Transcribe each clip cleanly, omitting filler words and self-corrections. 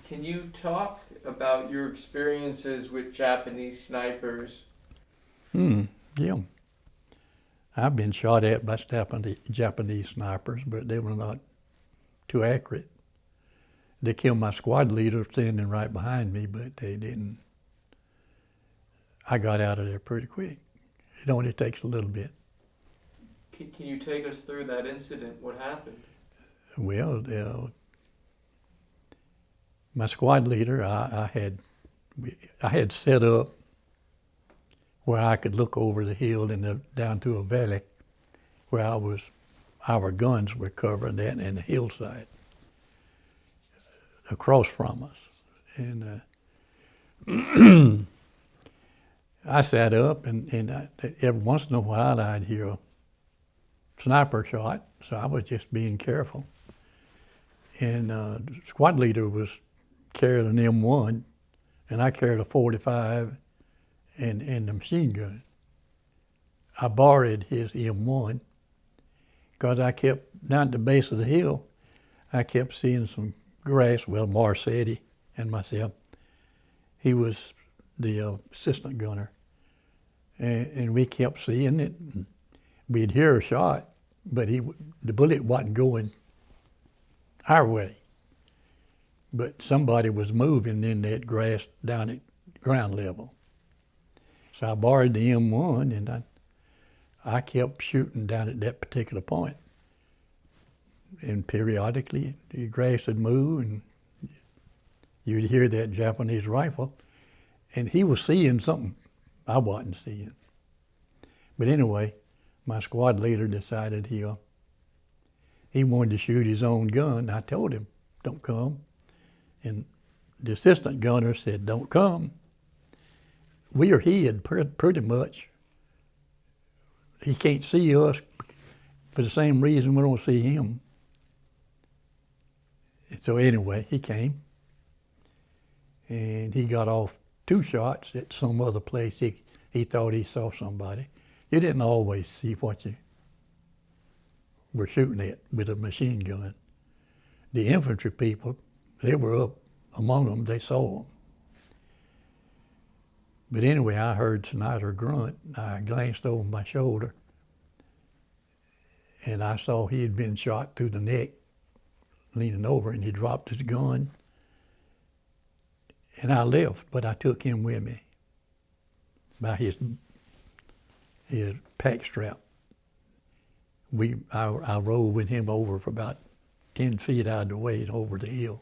Can you talk about your experiences with Japanese snipers? Yeah. I've been shot at by Japanese snipers, but they were not too accurate. They killed my squad leader standing right behind me, but they didn't. I got out of there pretty quick. It only takes a little bit. Can you take us through that incident? What happened? Well, my squad leader, I had set up where I could look over the hill and down to a valley where our guns were covering that and the hillside across from us. And I sat up and every once in a while I'd hear a sniper shot, so I was just being careful. And the squad leader was carrying an M1 and I carried a 45 and the machine gun. I borrowed his M1 because I kept, down at the base of the hill, I kept seeing some grass. Well, Marcetti and myself, he was the assistant gunner. And we kept seeing it. And we'd hear a shot, but the bullet wasn't going our way. But somebody was moving in that grass down at ground level. So I borrowed the M1 and I kept shooting down at that particular point. And periodically the grass would move and you'd hear that Japanese rifle. And he was seeing something I wasn't seeing. But anyway, my squad leader decided he wanted to shoot his own gun. I told him, don't come. And the assistant gunner said, don't come. We are hid pretty much. He can't see us for the same reason we don't see him. So anyway, he came and he got off 2 shots at some other place. He thought he saw somebody. You didn't always see what you were shooting at with a machine gun. The infantry people, they were up among them, they saw them. But anyway, I heard Snyder grunt. I glanced over my shoulder and I saw he had been shot through the neck, leaning over, and he dropped his gun. And I left, but I took him with me by his pack strap. I rode with him over for about 10 feet out of the way over the hill.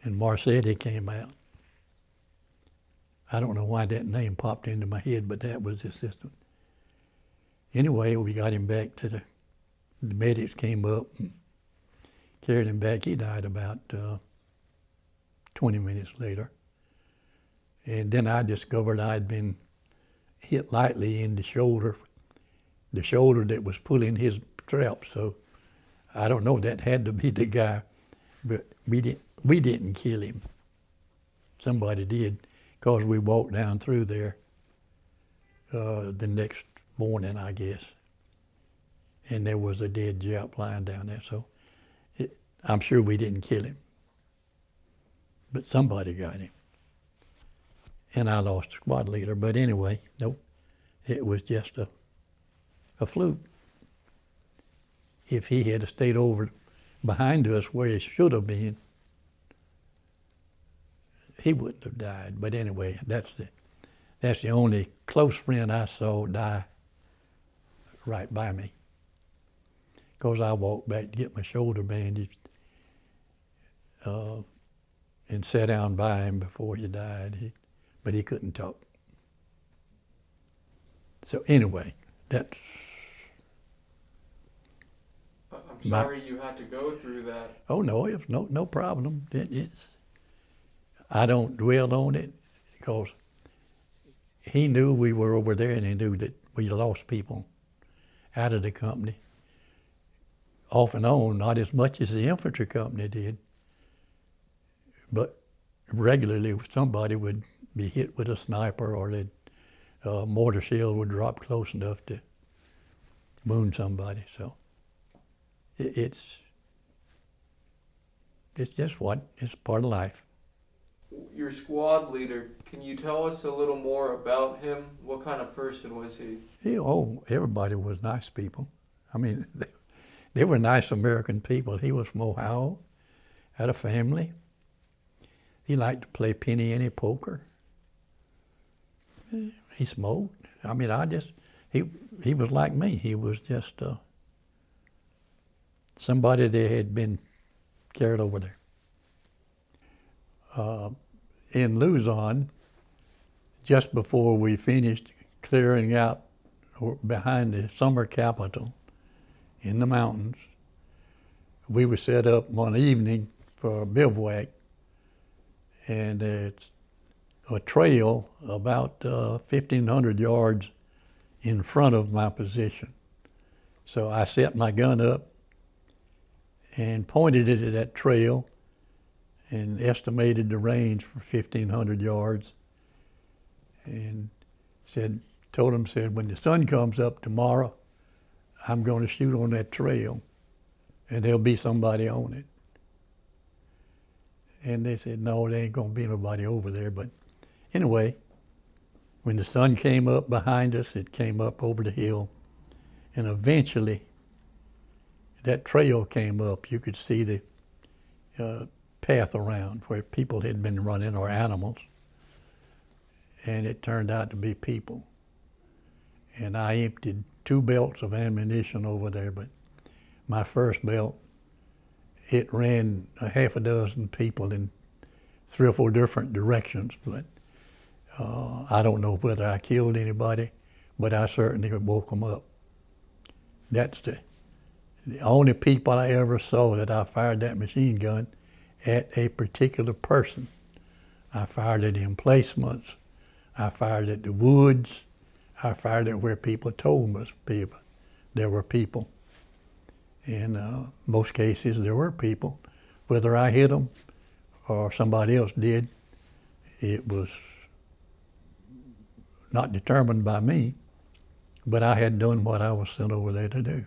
And Marcetti came out. I don't know why that name popped into my head, but that was the assistant. Anyway, we got him back to the medics came up and carried him back. He died about 20 minutes later. And then I discovered I'd been hit lightly in the shoulder that was pulling his strap. So I don't know, that had to be the guy, but we didn't kill him. Somebody did, because we walked down through there the next morning, I guess. And there was a dead Jap lying down there. So I'm sure we didn't kill him, but somebody got him. And I lost the squad leader. But anyway, nope, it was just a fluke. If he had stayed over behind us where he should have been, he wouldn't have died. But anyway, that's the only close friend I saw die right by me. Because I walked back to get my shoulder bandaged and sat down by him before he died. But he couldn't talk. So anyway, that's... I'm sorry you had to go through that. Oh no, it's no problem. I don't dwell on it because he knew we were over there and he knew that we lost people out of the company. Off and on, not as much as the infantry company did, but regularly somebody would be hit with a sniper or the mortar shell would drop close enough to wound somebody. So it's just it's part of life. your squad leader. Can you tell us a little more about him? What kind of person was he? Everybody was nice people. I mean, they were nice American people. He was from Ohio, had a family. He liked to play penny ante poker. He smoked. I mean, he was like me. He was just somebody that had been carried over there. In Luzon, just before we finished clearing out behind the summer capital in the mountains, we were set up one evening for a bivouac, and it's a trail about 1,500 yards in front of my position. So I set my gun up and pointed it at that trail and estimated the range for 1,500 yards, and told him, when the sun comes up tomorrow, I'm going to shoot on that trail and there'll be somebody on it. And they said, no, there ain't going to be nobody over there. But anyway, when the sun came up behind us, it came up over the hill, and eventually that trail came up. You could see the path around where people had been running, or animals, and it turned out to be people. And I emptied 2 belts of ammunition over there, but my first belt, it ran a half a dozen people in 3 or 4 different directions, but I don't know whether I killed anybody, but I certainly woke them up. That's the only people I ever saw that I fired that machine gun at a particular person. I fired at emplacements, I fired at the woods, I fired at where people told us there were people. In most cases there were people. Whether I hit them or somebody else did, it was not determined by me, but I had done what I was sent over there to do.